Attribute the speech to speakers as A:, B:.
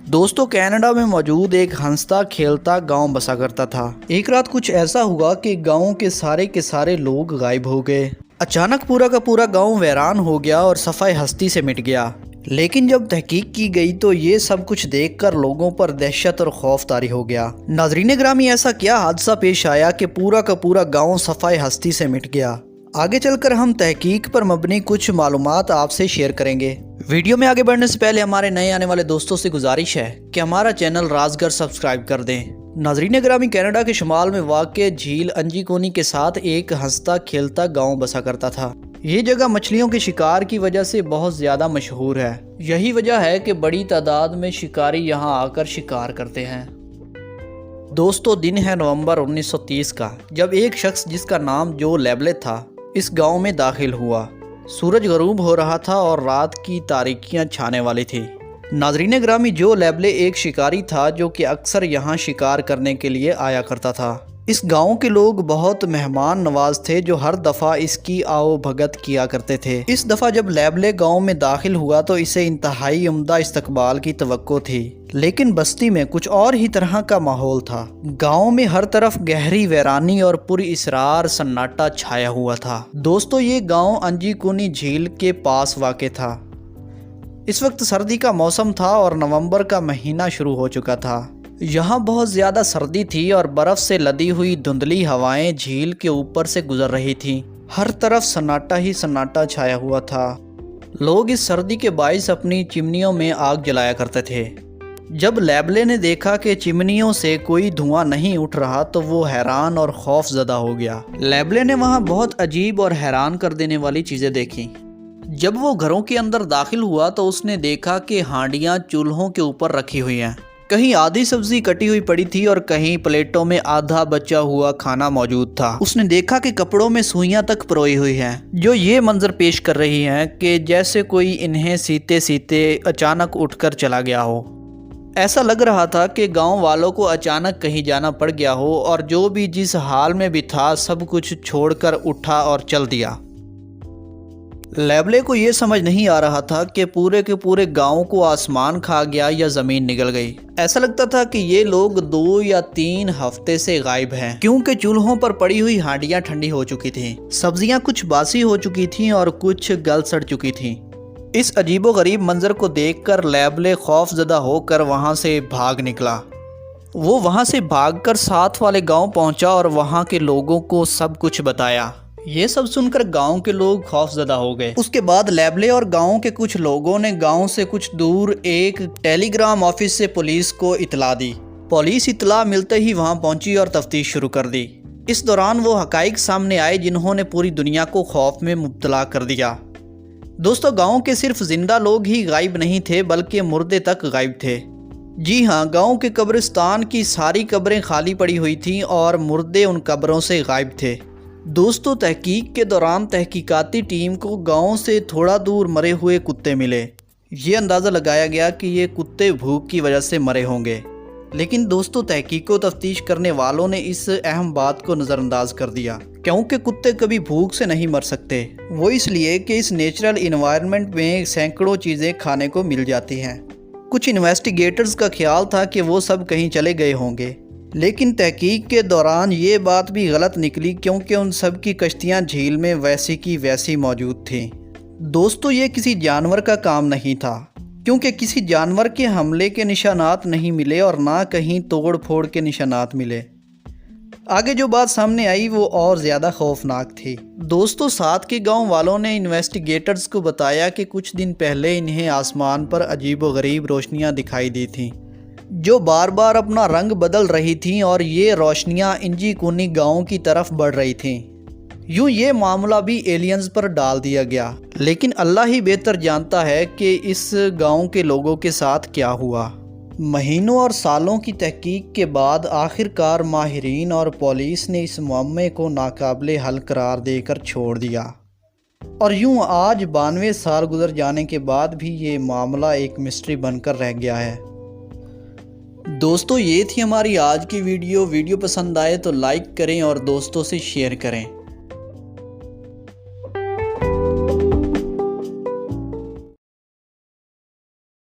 A: दोस्तों, कनाडा में मौजूद एक हंसता खेलता गांव बसा करता था। एक रात कुछ ऐसा हुआ कि गांव के सारे लोग गायब हो गए। अचानक पूरा का पूरा गांव वीरान हो गया और सफाई हस्ती से मिट गया। लेकिन जब तहकीक की गई तो ये सब कुछ देखकर लोगों पर दहशत और खौफ तारी हो गया। नाज़रीन ग्रामी, ऐसा क्या हादसा पेश आया कि पूरा का पूरा गांव सफाई हस्ती से मिट गया? आगे चलकर हम तहकीक पर मबनी कुछ मालूमात आपसे शेयर करेंगे। वीडियो में आगे बढ़ने से पहले हमारे नए आने वाले दोस्तों से गुजारिश है कि हमारा चैनल राजगर सब्सक्राइब कर दें। नाज़रीन ग्रामी, कनाडा के शुमाल में वाक़ झील अंजीकोनी के साथ एक हंसता खेलता गांव बसा करता था। ये जगह मछलियों के शिकार की वजह से बहुत ज़्यादा मशहूर है। यही वजह है कि बड़ी तादाद में शिकारी यहाँ आकर शिकार करते हैं। दोस्तों, दिन है नवंबर 1930 का, जब एक शख्स जिसका नाम जो लेबले था इस गांव में दाखिल हुआ। सूरज गरूब हो रहा था और रात की तारीकियां छाने वाली थी। नाज़रीन ग्रामी, जो लेबले एक शिकारी था जो कि अक्सर यहाँ शिकार करने के लिए आया करता था। इस गांव के लोग बहुत मेहमान नवाज थे जो हर दफ़ा इसकी आओ भगत किया करते थे। इस दफ़ा जब लेबले गांव में दाखिल हुआ तो इसे इंतहाई उम्दा इस्तकबाल की तवक्को थी, लेकिन बस्ती में कुछ और ही तरह का माहौल था। गांव में हर तरफ गहरी वैरानी और पुरअसरार सन्नाटा छाया हुआ था। दोस्तों, ये गांव अंजीकोनी झील के पास वाक़ था। इस वक्त सर्दी का मौसम था और नवंबर का महीना शुरू हो चुका था। यहाँ बहुत ज़्यादा सर्दी थी और बर्फ़ से लदी हुई धुंधली हवाएं झील के ऊपर से गुजर रही थीं। हर तरफ सन्नाटा ही सन्नाटा छाया हुआ था। लोग इस सर्दी के बाइस अपनी चिमनियों में आग जलाया करते थे। जब लेबले ने देखा कि चिमनियों से कोई धुआं नहीं उठ रहा तो वो हैरान और खौफजदा हो गया। लेबले ने वहाँ बहुत अजीब और हैरान कर देने वाली चीज़ें देखीं। जब वो घरों के अंदर दाखिल हुआ तो उसने देखा कि हांडियाँ चूल्हों के ऊपर रखी हुई हैं। कहीं आधी सब्जी कटी हुई पड़ी थी और कहीं प्लेटों में आधा बचा हुआ खाना मौजूद था। उसने देखा कि कपड़ों में सुइयां तक परोई हुई हैं, जो ये मंजर पेश कर रही हैं कि जैसे कोई इन्हें सीते सीते अचानक उठकर चला गया हो। ऐसा लग रहा था कि गांव वालों को अचानक कहीं जाना पड़ गया हो और जो भी जिस हाल में भी था सब कुछ छोड़कर उठा और चल दिया। लेबले को ये समझ नहीं आ रहा था कि पूरे के पूरे गांव को आसमान खा गया या ज़मीन निगल गई। ऐसा लगता था कि ये लोग 2 या 3 हफ्ते से गायब हैं, क्योंकि चूल्हों पर पड़ी हुई हांडियां ठंडी हो चुकी थीं, सब्जियां कुछ बासी हो चुकी थीं और कुछ गल सड़ चुकी थीं। इस अजीबोगरीब मंजर को देखकर लेबले खौफजदा होकर वहाँ से भाग निकला। वो वहाँ से भागकर साथ वाले गाँव पहुँचा और वहाँ के लोगों को सब कुछ बताया। ये सब सुनकर गांव के लोग खौफजदा हो गए। उसके बाद लेबले और गांव के कुछ लोगों ने गांव से कुछ दूर एक टेलीग्राम ऑफिस से पुलिस को इतला दी। पुलिस इतला मिलते ही वहां पहुंची और तफ्तीश शुरू कर दी। इस दौरान वो हकाइक सामने आए जिन्होंने पूरी दुनिया को खौफ में मुब्तला कर दिया। दोस्तों, गाँव के सिर्फ जिंदा लोग ही गायब नहीं थे बल्कि मुर्दे तक गायब थे। जी हाँ, गाँव के कब्रिस्तान की सारी कब्रें खाली पड़ी हुई थीं और मुर्दे उन कब्रों से गायब थे। दोस्तों, तहकीक के दौरान तहकीकाती टीम को गांव से थोड़ा दूर मरे हुए कुत्ते मिले। ये अंदाज़ा लगाया गया कि ये कुत्ते भूख की वजह से मरे होंगे, लेकिन दोस्तों तहकीक व तफ्तीश करने वालों ने इस अहम बात को नज़रअंदाज कर दिया, क्योंकि कुत्ते कभी भूख से नहीं मर सकते। वो इसलिए कि इस नेचुरल इन्वायरमेंट में सैकड़ों चीज़ें खाने को मिल जाती हैं। कुछ इन्वेस्टिगेटर्स का ख्याल था कि वो सब कहीं चले गए होंगे, लेकिन तहकीक के दौरान ये बात भी गलत निकली, क्योंकि उन सब की कश्तियाँ झील में वैसी की वैसी मौजूद थीं। दोस्तों, ये किसी जानवर का काम नहीं था, क्योंकि किसी जानवर के हमले के निशानात नहीं मिले और ना कहीं तोड़ फोड़ के निशानात मिले। आगे जो बात सामने आई वो और ज़्यादा खौफनाक थी। दोस्तों, साथ के गांव वालों ने इन्वेस्टिगेटर्स को बताया कि कुछ दिन पहले इन्हें आसमान पर अजीबोगरीब रोशनियां दिखाई दी थीं, जो बार बार अपना रंग बदल रही थीं और ये रोशनियां अंजीकोनी गांव की तरफ बढ़ रही थीं। यूं ये मामला भी एलियंस पर डाल दिया गया, लेकिन अल्लाह ही बेहतर जानता है कि इस गांव के लोगों के साथ क्या हुआ। महीनों और सालों की तहकीक के बाद आखिरकार माहिरीन और पुलिस ने इस मामले को नाकाबिले हल करार देकर छोड़ दिया, और यूं आज 92 साल गुजर जाने के बाद भी ये मामला एक मिस्ट्री बनकर रह गया है। दोस्तों, ये थी हमारी आज की वीडियो। वीडियो पसंद आए तो लाइक करें और दोस्तों से शेयर करें।